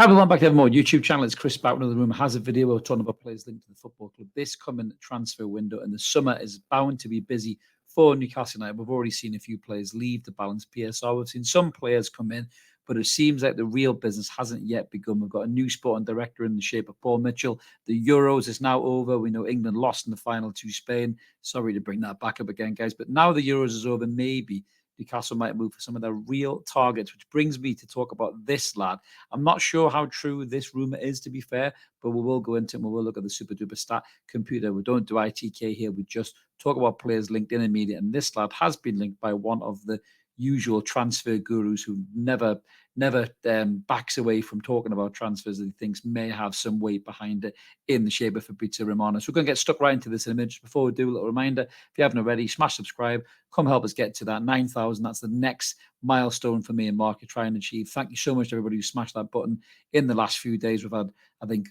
Hi, welcome back to Evermore YouTube channel. It's Chris back. Another room has a video of a ton of our players linked to the football club. This coming transfer window and the summer is bound to be busy for Newcastle United. We've already seen a few players leave the Balance PSR. We've seen some players come in, but it seems like the real business hasn't yet begun. We've got a new sporting director in the shape of Paul Mitchell. The Euros is now over. We know England lost in the final to Spain. Sorry to bring that back up again, guys. But now the Euros is over, maybe Newcastle might move for some of their real targets, which brings me to talk about this lad. I'm not sure how true this rumor is, to be fair, but we will go into it and we will look at the super duper stat computer. We don't do ITK here. We just talk about players linked in media. And this lad has been linked by one of the usual transfer gurus who never backs away from talking about transfers that he thinks may have some weight behind it in the shape of Fabrizio Romano. So we're going to get stuck right into this in a minute. Just before we do, a little reminder, if you haven't already, smash subscribe. Come help us get to that 9,000. That's the next milestone for me and Mark to try and achieve. Thank you so much to everybody who smashed that button in the last few days. We've had, I think,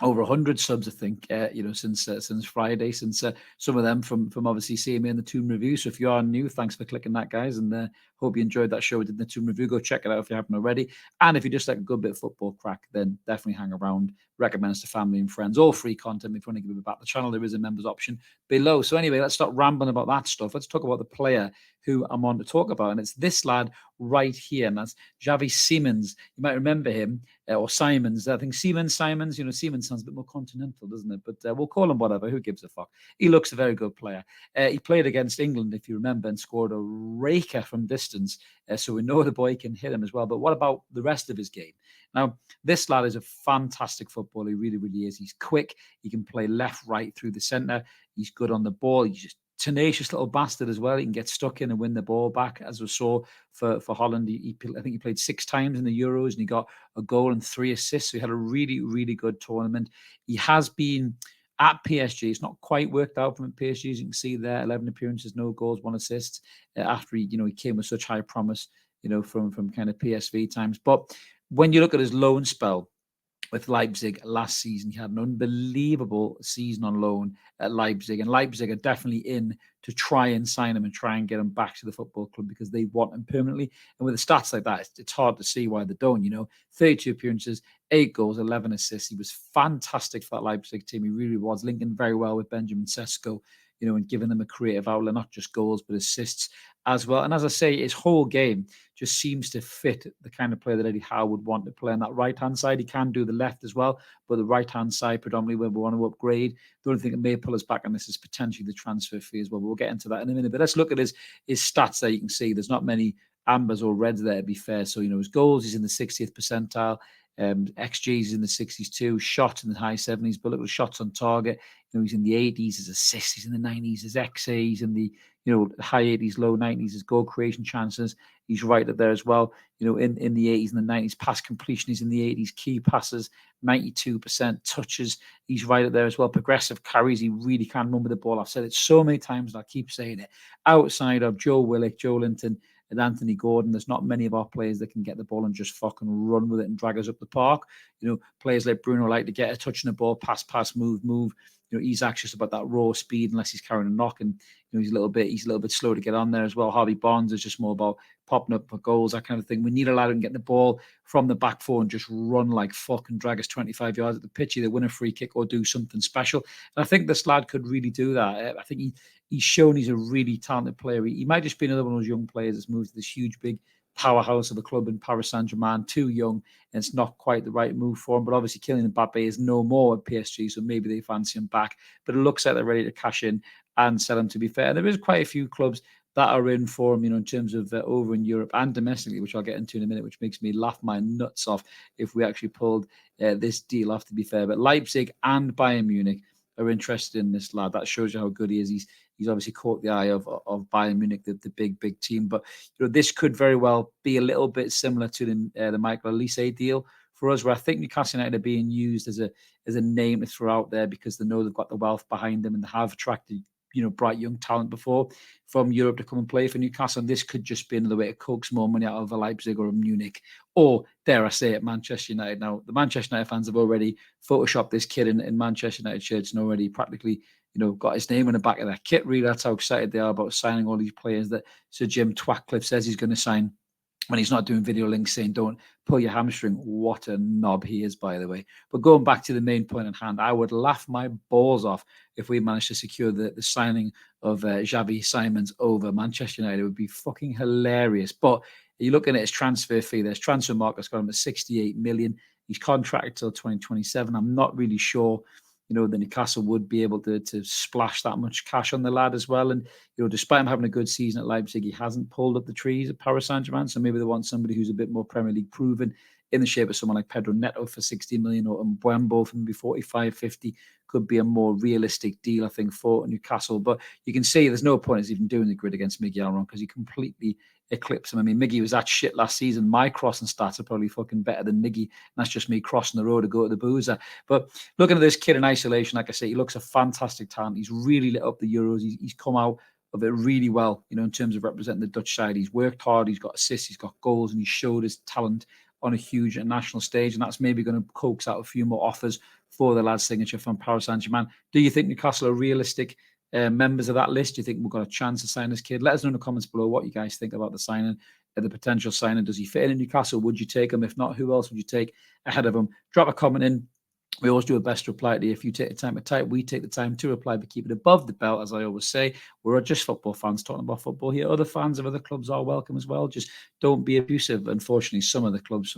over 100 subs, I think, since Friday, since some of them from obviously seeing me in the Tomb Review. So if you are new, thanks for clicking that, guys, and hope you enjoyed that show we did in the Tomb Review. Go check it out if you haven't already. And if you just like a good bit of football crack, then definitely hang around. Recommend us to family and friends. All free content. If you want to give it back the channel, there is a members option below. So anyway, let's stop rambling about that stuff. Let's talk about the player who I'm on to talk about, and it's this lad right here, and that's Xavi Simons. You might remember him, or Simons. I think Simons. Simons sounds a bit more continental, doesn't it? But we'll call him whatever. Who gives a fuck? He looks a very good player. He played against England, if you remember, and scored a raker from distance. So we know the boy can hit him as well. But what about the rest of his game? Now, this lad is a fantastic footballer. He really, really is. He's quick. He can play left, right, through the centre. He's good on the ball. He's just tenacious little bastard as well. He can get stuck in and win the ball back, as we saw for Holland. I think he played 6 times in the Euros and he got a goal and 3 assists. So he had a really, really good tournament. He has been at PSG. It's not quite worked out from PSG, as you can see there. 11 appearances, no goals, 1 assist. After he came with such high promise, from kind of PSV times. But when you look at his loan spell with Leipzig last season, he had an unbelievable season on loan at Leipzig. And Leipzig are definitely in to try and sign him and try and get him back to the football club because they want him permanently. And with the stats like that, it's hard to see why they don't. 32 appearances, 8 goals, 11 assists. He was fantastic for that Leipzig team. He really was, linking very well with Benjamin Sesko, and giving them a creative outlet, not just goals, but assists as well. And as I say, his whole game just seems to fit the kind of player that Eddie Howe would want to play on that right-hand side. He can do the left as well, but the right-hand side predominantly where we want to upgrade. The only thing that may pull us back on this is potentially the transfer fee as well. We'll get into that in a minute. But let's look at his stats there. You can see there's not many ambers or reds there, to be fair. So, his goals, he's in the 60th percentile. XG is in the 60s too, shot in the high 70s, but look at the shots on target. He's in the 80s, his assists, he's in the 90s, his XA, he's in the high 80s, low 90s, his goal creation chances, he's right up there as well. In the 80s and the 90s, pass completion, he's in the 80s, key passes, 92% touches, he's right up there as well. Progressive carries, he really can run with the ball. I've said it so many times and I keep saying it. Outside of Joe Willock, Joe Linton, and Anthony Gordon, there's not many of our players that can get the ball and just fucking run with it and drag us up the park. Players like Bruno like to get a touch on the ball, pass, move. He's anxious about that raw speed unless he's carrying a knock, and he's a little bit slow to get on there as well. Harvey Barnes is just more about popping up for goals, that kind of thing. We need a lad who can get the ball from the back four and just run like fuck and drag us 25 yards at the pitch, either win a free kick or do something special. And I think this lad could really do that. I think he's shown he's a really talented player. He might just be another one of those young players that's moved to this huge, big powerhouse of a club in Paris Saint-Germain, too young, and it's not quite the right move for him. But obviously, Kylian Mbappe is no more at PSG, so maybe they fancy him back. But it looks like they're ready to cash in and sell him, to be fair. There is quite a few clubs that are in for him, in terms of over in Europe and domestically, which I'll get into in a minute, which makes me laugh my nuts off if we actually pulled this deal off, to be fair. But Leipzig and Bayern Munich are interested in this lad. That shows you how good he is. He's obviously caught the eye of Bayern Munich, the big team. But this could very well be a little bit similar to the Michael Olise deal for us, where I think Newcastle United are being used as a name to throw out there because they know they've got the wealth behind them and they have attracted bright young talent before from Europe to come and play for Newcastle. And this could just be another way to coax more money out of a Leipzig or a Munich, or dare I say it, Manchester United. Now, the Manchester United fans have already photoshopped this kid in Manchester United shirts and already practically, got his name on the back of their kit. Really, that's how excited they are about signing all these players that Sir Jim Twatcliffe says he's going to sign. when he's not doing video links saying don't pull your hamstring. What a knob he is, by the way. But going back to the main point at hand, I would laugh my balls off if we managed to secure the signing of Xavi Simons over Manchester United. It would be fucking hilarious. But you're looking at his transfer fee. There's transfer market's got him at 68 million. He's contracted till 2027. I'm not really sure, that Newcastle would be able to splash that much cash on the lad as well. And, despite him having a good season at Leipzig, he hasn't pulled up the trees at Paris Saint-Germain. So maybe they want somebody who's a bit more Premier League proven, in the shape of someone like Pedro Neto for 60 million, or Mbeumo for maybe 45, 50 could be a more realistic deal, I think, for Newcastle. But you can see there's no point in even doing the grid against Miguel Almiron, because he completely eclipsed him. I mean, Miggy was that shit last season. My crossing stats are probably fucking better than Miggy. And that's just me crossing the road to go to the boozer. But looking at this kid in isolation, like I say, he looks a fantastic talent. He's really lit up the Euros. He's come out of it really well, in terms of representing the Dutch side. He's worked hard. He's got assists. He's got goals, and he showed his talent on a huge national stage, and that's maybe going to coax out a few more offers for the lad's signature from Paris Saint-Germain. Do you think Newcastle are realistic members of that list? Do you think we've got a chance to sign this kid? Let us know in the comments below what you guys think about the signing, the potential signing. Does he fit in Newcastle? Would you take him? If not, who else would you take ahead of him? Drop a comment in. We always do a best reply to you. If you take the time to type, we take the time to reply, but keep it above the belt, as I always say. We're just football fans talking about football here. Other fans of other clubs are welcome as well. Just don't be abusive. Unfortunately, some of the clubs,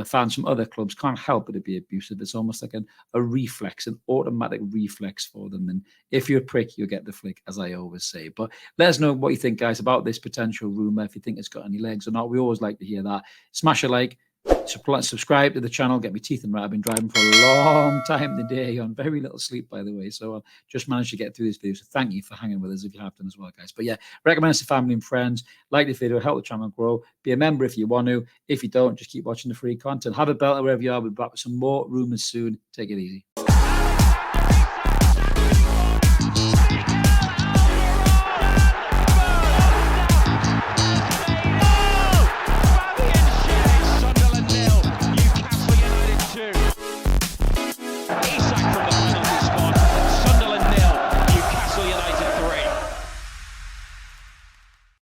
fans from other clubs can't help it to be abusive. It's almost like a reflex, an automatic reflex for them. And if you're a prick, you'll get the flick, as I always say. But let us know what you think, guys, about this potential rumour, if you think it's got any legs or not. We always like to hear that. Smash a like. Subscribe to the channel, get me teeth in right. I've been driving for a long time today on very little sleep, by the way. So I've just managed to get through this video. So thank you for hanging with us if you have done as well, guys. But yeah, recommend it to family and friends. Like this video, help the channel grow. Be a member if you want to. If you don't, just keep watching the free content. Have a belt wherever you are. We'll be back with some more rumors soon. Take it easy.